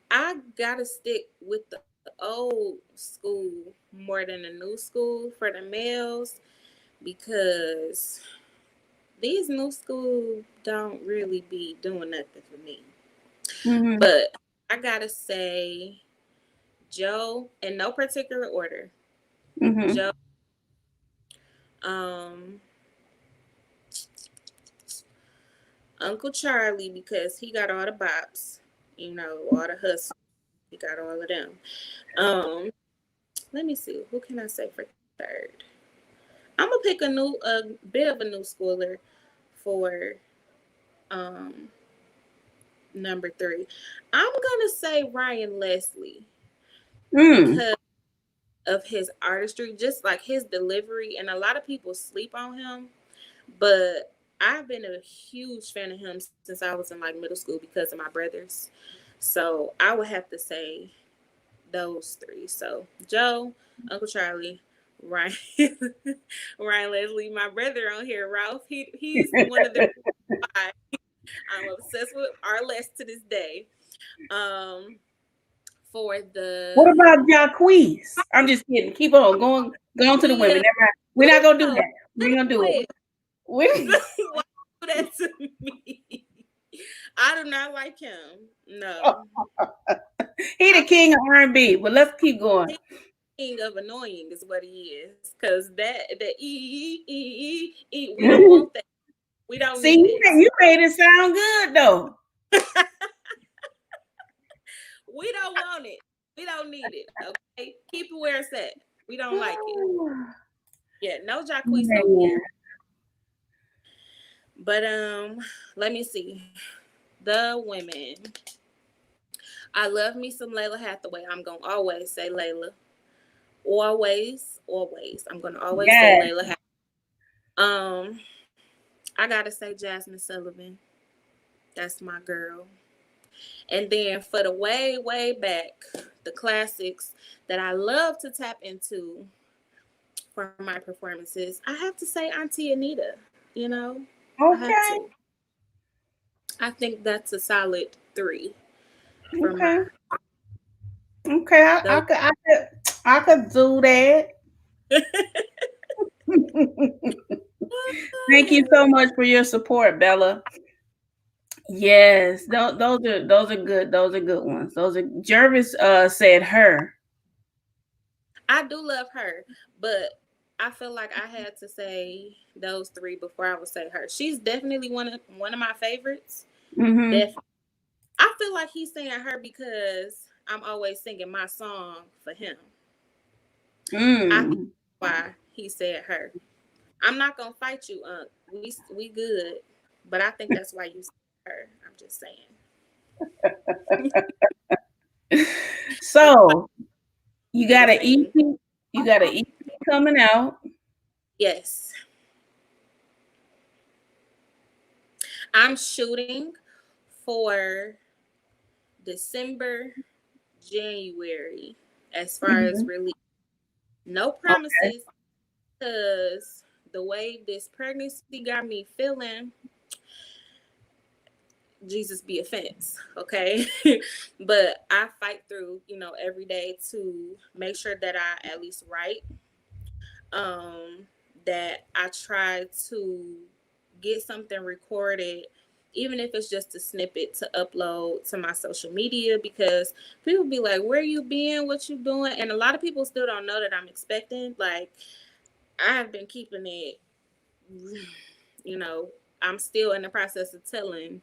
I gotta stick with the old school more than the new school for the males, because these new school don't really be doing nothing for me. Mm-hmm. But I gotta say Joe, in no particular order. Mm-hmm. Joe, um, Uncle Charlie, because he got all the bops, all the hustle. He got all of them. Um, Let me see. Who can I say for third? I'm gonna pick a bit of a new schooler for um number three. I'm gonna say Ryan Leslie, Mm. because of his artistry, just like his delivery, and a lot of people sleep on him, but I've been a huge fan of him since I was in like middle school because of my brothers. So I would have to say those three. So Joe, Uncle Charlie, Ryan, Ryan Leslie, my brother on here, Ralph. He's one of the five. I'm obsessed with Arles to this day. Um, for What the about Jacquees? I'm just kidding. Keep on going to the women. yeah, Never mind. We're not gonna do no, that. We ain't gonna do it. wait, We why do that to me? I do not like him. No, he the I king of R&B. But let's keep going. think king of annoying is what he is. Cause the we don't want that. We don't See, need it. you made it sound good though. We don't want it. We don't need it. Okay, keep it where it's at. We don't like it. Yeah, no Jacquees over Man. here. But let me see. The women. I love me some Layla Hathaway. I'm gonna always say Layla. Always. I'm gonna always say Yes. Layla Hathaway. I gotta say Jasmine Sullivan. That's my girl. And then for the way back, the classics that I love to tap into for my performances, I have to say Auntie Anita. I have Okay. to. I think that's a solid 3 for Okay. my. Okay. Those. I could do that. Thank you so much for your support, Bella. Yes, those are good. Those are good ones. Those are Jervis said her. I do love her, but I feel like I had to say those 3 before I would say her. She's definitely one of my favorites. Mm-hmm. Definitely. I feel like he's saying her because I'm always singing my song for him. I think Mm. why he said her. I'm not gonna fight you, Unc. We good, but I think that's why you said her. I'm just saying. So you got an Entertaining. EP. You got an EP coming out. Yes, I'm shooting for December, January as far as Mm-hmm. release. No Okay. promises, because the way this pregnancy got me feeling, Jesus be offense, okay? But I fight through, every day to make sure that I at least write, um, that I try to get something recorded, even if it's just a snippet to upload to my social media, because people be like, where you been, what you doing? And a lot of people still don't know that I'm expecting. Like, I have been keeping it, you know, I'm still in the process of telling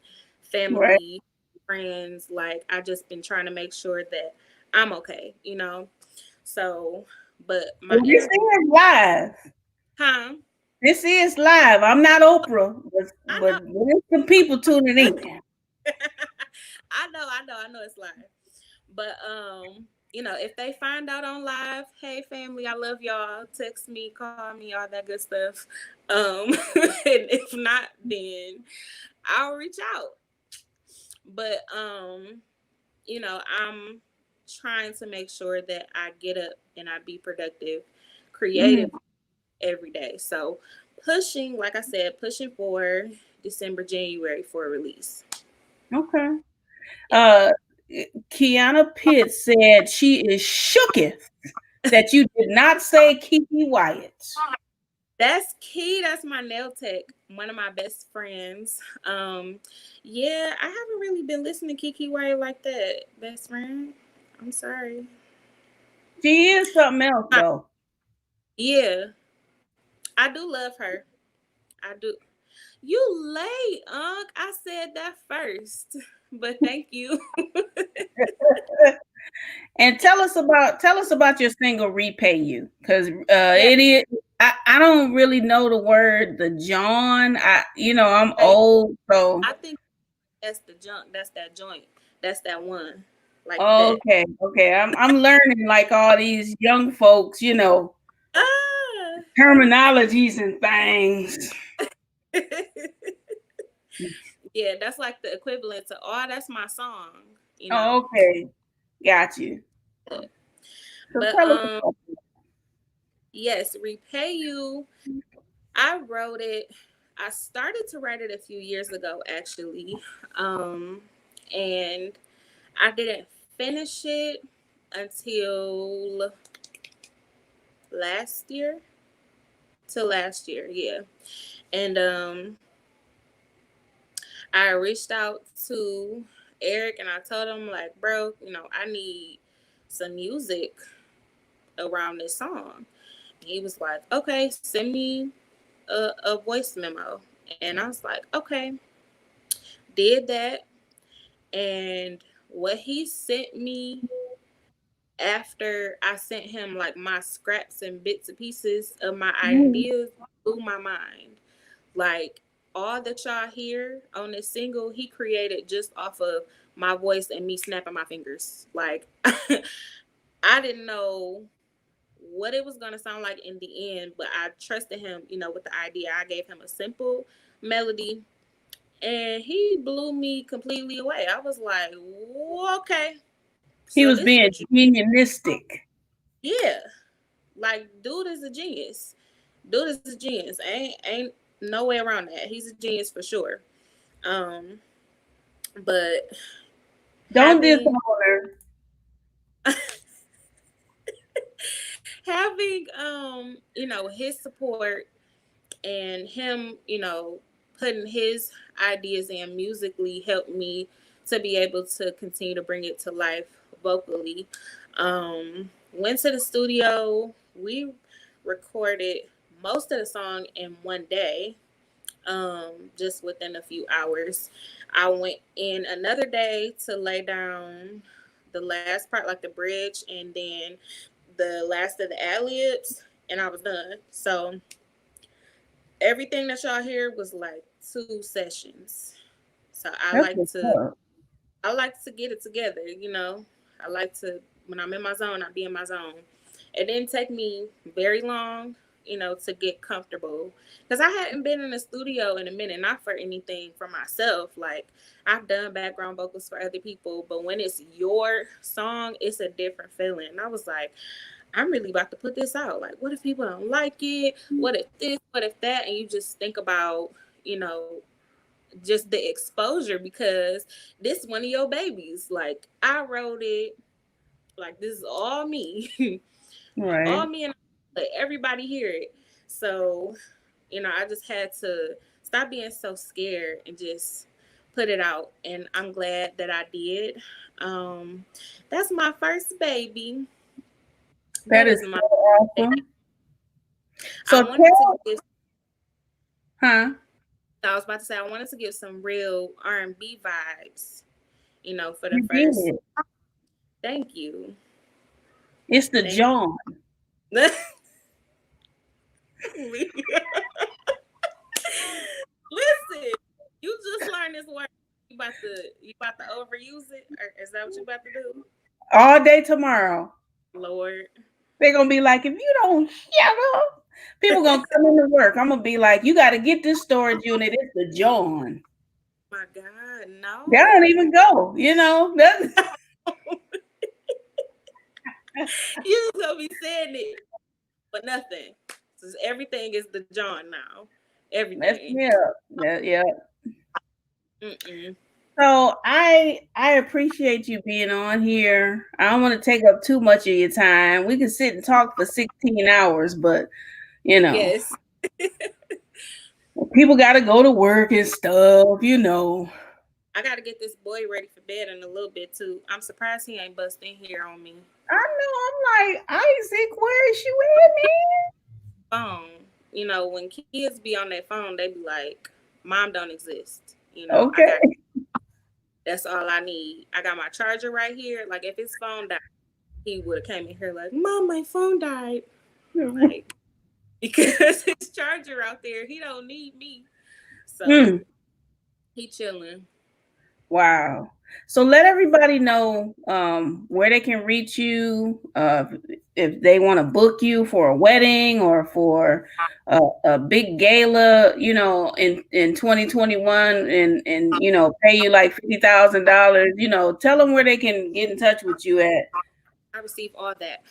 Right. family, friends, like, I just been trying to make sure that I'm okay. So, but my Well, this interview, is live. huh? This is live. I'm not Oprah, I but know. there's some people tuning in. I know it's live. But if they find out on live, hey family, I love y'all. Text me, call me, all that good stuff. And if not, then I'll reach out. But I'm trying to make sure that I get up and I be productive, creative every day. So pushing, like I said, pushing for December, January for a release. Okay. Yeah. Kiana Pitt said she is shooketh that you did not say Kiki Wyatt. That's Key. That's my nail tech, one of my best friends. Yeah, I haven't really been listening to Kiki White like that, best friend. I'm sorry. She is something else though. Yeah, I do love her. I do. You late, Unc. I said that first, but thank you. And tell us about your single "Repay You" because Yeah, it is. I don't really know the word the John. I'm hey, old, so I think that's the junk. That's that joint. That's that one. Like that. okay. I'm learning like all these young folks, Ah. terminologies and things. Yeah, that's like the equivalent to, oh, that's my song, you know. Oh, okay, got you. So But tell us about yes, Repay You. I wrote it. I started to write it a few years ago actually. Um and I didn't finish it until last year. Till last year, yeah. And I reached out to Eric and I told him like, bro, I need some music around this song. He was like, okay, send me a voice memo. And I was like, okay. Did that. And what he sent me after I sent him like my scraps and bits and pieces of my it. ideas blew my mind. Like all that y'all hear on this single, he created just off of my voice and me snapping my fingers. Like I didn't know what it was going to sound like in the end, but I trusted him, with the idea. I gave him a simple melody and he blew me completely away. I was like, okay, He so was this being what you, unionistic. yeah, like dude is a genius. Dude is a genius. Ain't no way around that. He's a genius for sure. Um, but Don't having dishonor. having his support and him, putting his ideas in musically helped me to be able to continue to bring it to life vocally. Went to the studio. We recorded most of the song in one day, just within a few hours. I went in another day to lay down the last part, like the bridge, and then the last of the ad-libs, and I was done. So everything that y'all hear was like 2 sessions. So That's what's up. I like to get it together. I like to, when I'm in my zone, I be in my zone. It didn't take me very long, to get comfortable. Because I hadn't been in the studio in a minute, not for anything for myself. Like, I've done background vocals for other people, but when it's your song, it's a different feeling. And I was like, I'm really about to put this out. Like, what if people don't like it? What if this? What if that? And you just think about, just the exposure because this is one of your babies. Like, I wrote it. Like, this is all me. Right. All me and let everybody hear it. So, I just had to stop being so scared and just put it out. And I'm glad that I did. That's my first baby. That That is is my so baby. awesome. I So wanted to tell, give huh? I was about to say I wanted to give some real R&B vibes, for the You first. did. Thank you. It's the Thank John. you. Listen, you just learned this word. You about to overuse it, or is that what you about to do? all day tomorrow. Lord. They're gonna be like, if you don't shut up, people gonna come into work. I'm gonna be like, you got to get this storage unit. It's the John. My God, no. They don't even go. You know. You gonna be saying it, but nothing. Everything is the John now. Everything. Yeah. Mm-mm. So I appreciate you being on here. I don't want to take up too much of your time. We can sit and talk for 16 hours, but you know, Yes. people got to go to work and stuff. You know. I gotta get this boy ready for bed in a little bit too. I'm surprised he ain't busting here on me. I know. I'm like, Isaac, where is you at, man? Phone. You know, when kids be on their phone, they be like, "Mom don't exist." You know, Okay. That's all I need. I got my charger right here. Like if his phone died, he would have came in here like, "Mom, my phone died." Like because his charger out there, he don't need me. So he chilling. Wow. So let everybody know where they can reach you if they want to book you for a wedding or for a big gala, you know, in 2021 and you know, pay you like $50,000, you know, tell them where they can get in touch with you at. I receive all that.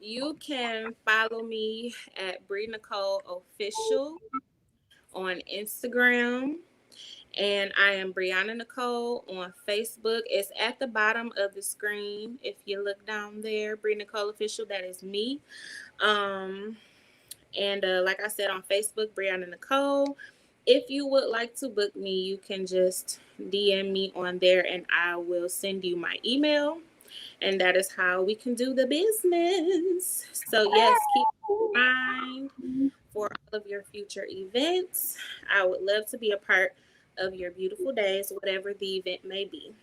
You can follow me at Nicole Official on Instagram. And I am Briana Nicole on Facebook. It's at the bottom of the screen. If you look down there, Nicole Official, that is me. And like I said on Facebook, Briana Nicole. If you would like to book me, you can just DM me on there and I will send you my email. And that is how we can do the business. So, yes, keep in mind for all of your future events. I would love to be a part of your beautiful days, whatever the event may be.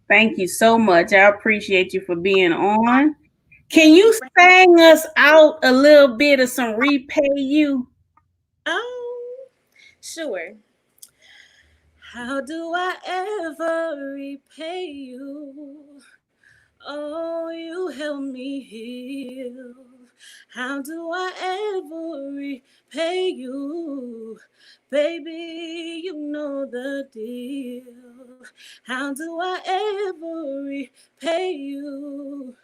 Thank you so much. I appreciate you for being on. Can you sing us out a little bit of some Repay You? Oh, sure. How do I ever repay you? Oh, you help me heal. How do I ever repay you? Baby, you know the deal. How do I ever repay you?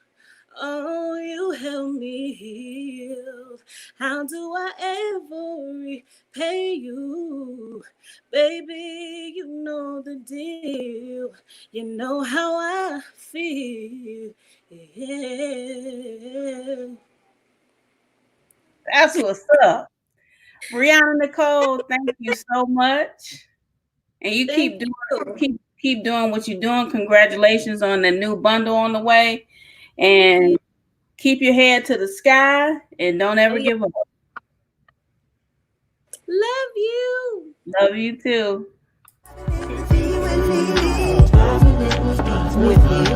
Oh, you help me heal. How do I ever repay you? Baby, you know the deal. You know how I feel. Yeah. That's what's up. Briana Nicole, thank you so much. And you Thank you. keep doing what you're doing. Congratulations on the new bundle on the way. Thank And you. keep your head to the sky and don't ever give up. Love you. Love you too. With you.